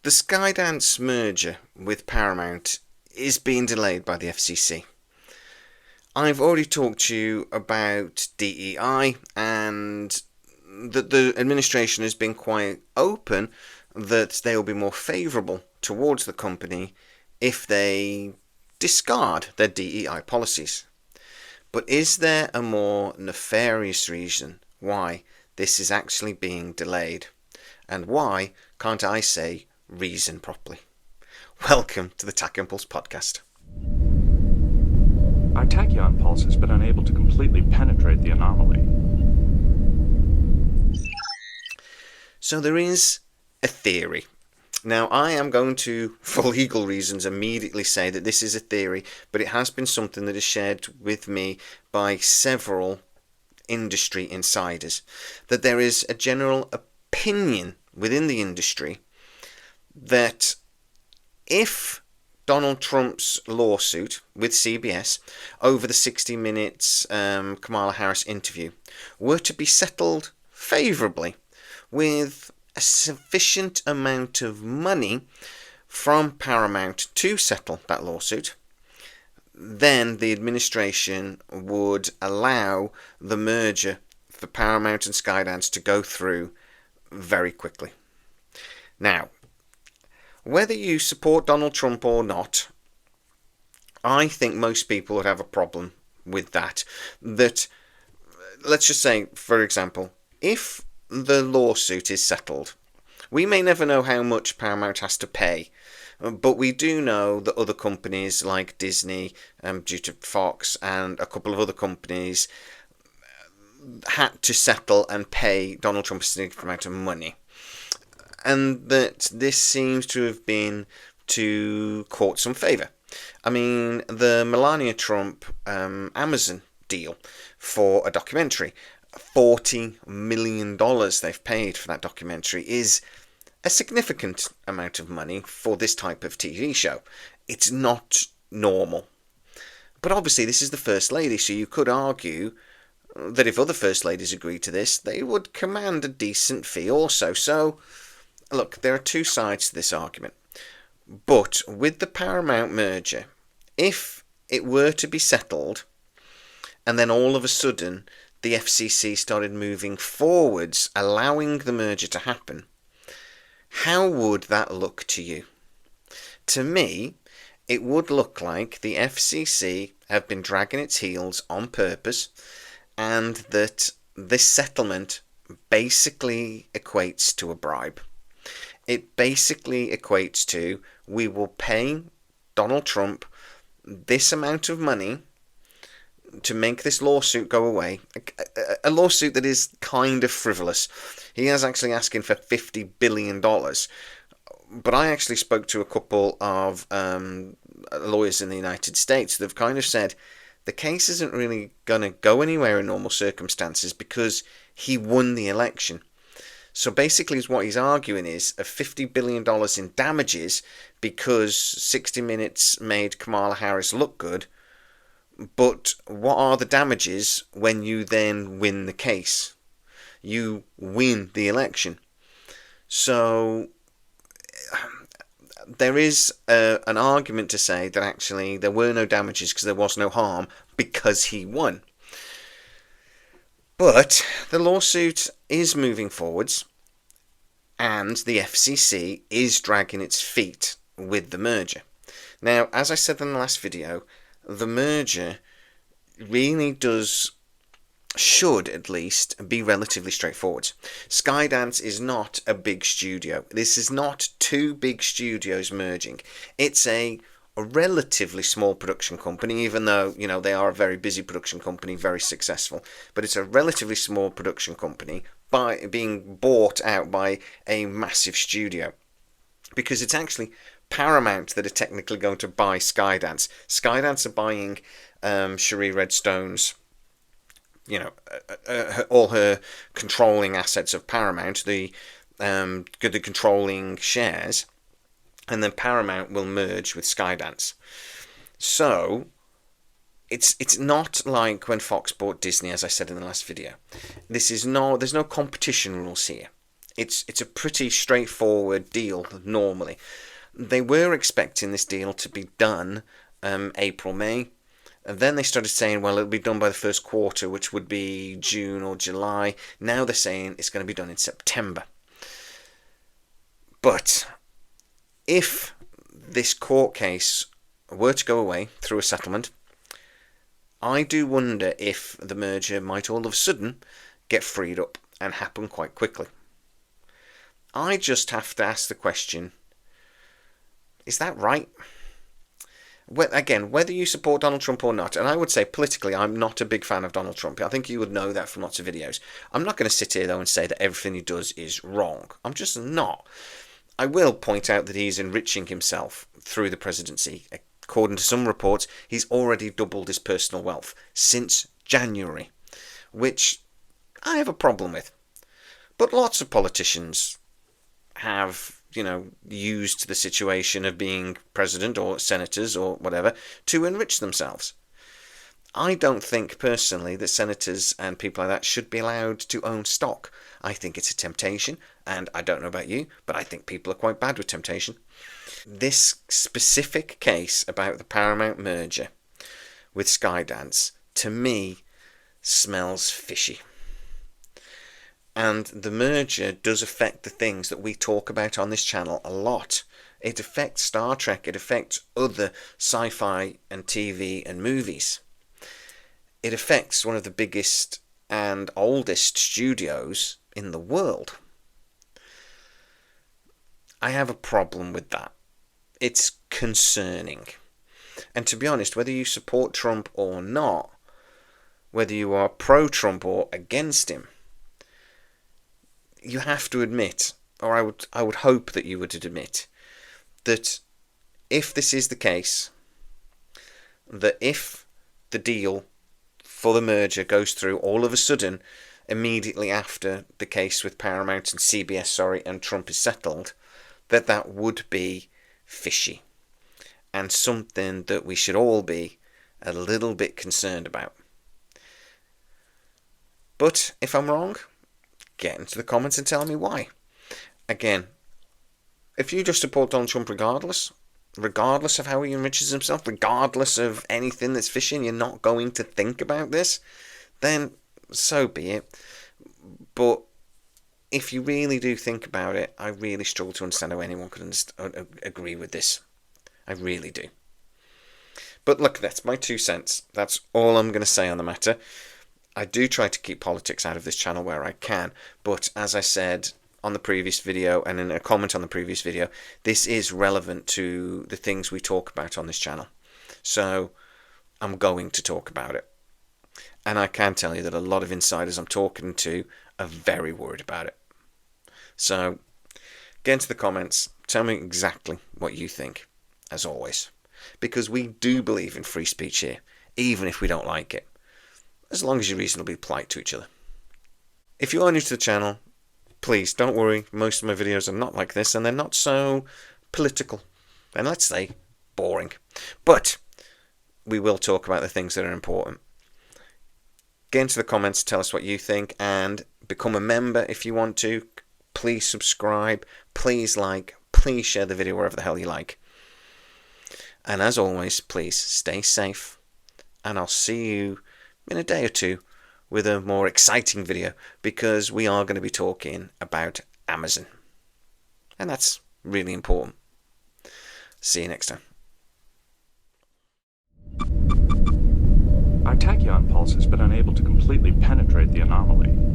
The Skydance merger with Paramount is being delayed by the FCC. I've already talked to you about DEI and that the administration has been quite open that they will be more favourable towards the company if they discard their DEI policies. But is there a more nefarious reason why this is actually being delayed? And why can't I say reason properly? Welcome to the Tachyon Pulse podcast. Our Tachyon pulse has been unable to completely penetrate the anomaly. So there is a theory. Now, I am going to, for legal reasons, immediately say that this is a theory, but it has been something that is shared with me by several industry insiders, that there is a general opinion within the industry that if Donald Trump's lawsuit with CBS over the 60 Minutes Kamala Harris interview were to be settled favourably with a sufficient amount of money from Paramount to settle that lawsuit, then the administration would allow the merger for Paramount and Skydance to go through very quickly. Now, whether you support Donald Trump or not, I think most people would have a problem with that. That, let's just say, for example, if the lawsuit is settled, we may never know how much Paramount has to pay, but we do know that other companies like Disney, due to Fox, and a couple of other companies had to settle and pay Donald Trump a significant amount of money. And that this seems to have been to court some favour. I mean, the Melania Trump Amazon deal for a documentary, $40 million they've paid for that documentary, is a significant amount of money for this type of TV show. It's not normal. But obviously this is the First Lady, so you could argue that if other First Ladies agreed to this, they would command a decent fee also. So, look, there are two sides to this argument. But with the Paramount merger, if it were to be settled, and then all of a sudden the FCC started moving forwards, allowing the merger to happen, how would that look to you? To me, it would look like the FCC have been dragging its heels on purpose, and that this settlement basically equates to a bribe. It basically equates to, we will pay Donald Trump this amount of money to make this lawsuit go away. A lawsuit that is kind of frivolous. He is actually asking for $50 billion. But I actually spoke to a couple of lawyers in the United States that have kind of said the case isn't really going to go anywhere in normal circumstances because he won the election. So basically what he's arguing is a $50 billion in damages because 60 Minutes made Kamala Harris look good. But what are the damages when you then win the case? You win the election. So there is an argument to say that actually there were no damages because there was no harm because he won. But the lawsuit is moving forwards, and the FCC is dragging its feet with the merger. Now, as I said in the last video, the merger really should at least be relatively straightforward. Skydance is not a big studio. This is not two big studios merging. It's a relatively small production company, even though, they are a very busy production company, very successful. But it's a relatively small production company by being bought out by a massive studio. Because it's actually Paramount that are technically going to buy Skydance. Skydance are buying Cherie Redstone's, all her controlling assets of Paramount, the controlling shares, and then Paramount will merge with Skydance. So it's not like when Fox bought Disney, as I said in the last video. There's no competition rules here. It's a pretty straightforward deal normally. They were expecting this deal to be done April, May. And then they started saying, well, it'll be done by the first quarter, which would be June or July. Now they're saying it's going to be done in September. But if this court case were to go away through a settlement, I do wonder if the merger might all of a sudden get freed up and happen quite quickly. I just have to ask the question, is that right? Again, whether you support Donald Trump or not, and I would say politically I'm not a big fan of Donald Trump. I think you would know that from lots of videos. I'm not going to sit here though and say that everything he does is wrong. I'm just not. I will point out that he's enriching himself through the presidency. According to some reports, he's already doubled his personal wealth since January, which I have a problem with. But lots of politicians have, used the situation of being president or senators or whatever to enrich themselves. I don't think personally that senators and people like that should be allowed to own stock. I think it's a temptation, and I don't know about you, but I think people are quite bad with temptation. This specific case about the Paramount merger with Skydance, to me, smells fishy. And the merger does affect the things that we talk about on this channel a lot. It affects Star Trek, it affects other sci-fi and TV and movies. It affects one of the biggest and oldest studios in the world. I have a problem with that. It's concerning. And to be honest, whether you support Trump or not, whether you are pro-Trump or against him, you have to admit, or I would hope that you would admit, that if this is the case, that if the deal for the merger goes through all of a sudden, immediately after the case with Paramount and CBS, and Trump is settled, that would be fishy and something that we should all be a little bit concerned about. But if I'm wrong, get into the comments and tell me why. Again, if you just support Donald Trump regardless of how he enriches himself, regardless of anything that's fishy, and you're not going to think about this, then so be it. But if you really do think about it, I really struggle to understand how anyone could agree with this. I really do. But look, that's my 2 cents. That's all I'm going to say on the matter. I do try to keep politics out of this channel where I can, but as I said on the previous video and in a comment on the previous video, this is relevant to the things we talk about on this channel. So I'm going to talk about it. And I can tell you that a lot of insiders I'm talking to are very worried about it. So get into the comments, tell me exactly what you think, as always. Because we do believe in free speech here, even if we don't like it. As long as you're reasonably polite to each other. If you are new to the channel, please don't worry, most of my videos are not like this and they're not so political and let's say boring. But we will talk about the things that are important. Get into the comments, tell us what you think, and become a member if you want to. Please subscribe, please like, please share the video wherever the hell you like. And as always, please stay safe, and I'll see you in a day or two with a more exciting video, because we are going to be talking about Amazon. And that's really important. See you next time. Our tachyon pulse has been unable to completely penetrate the anomaly.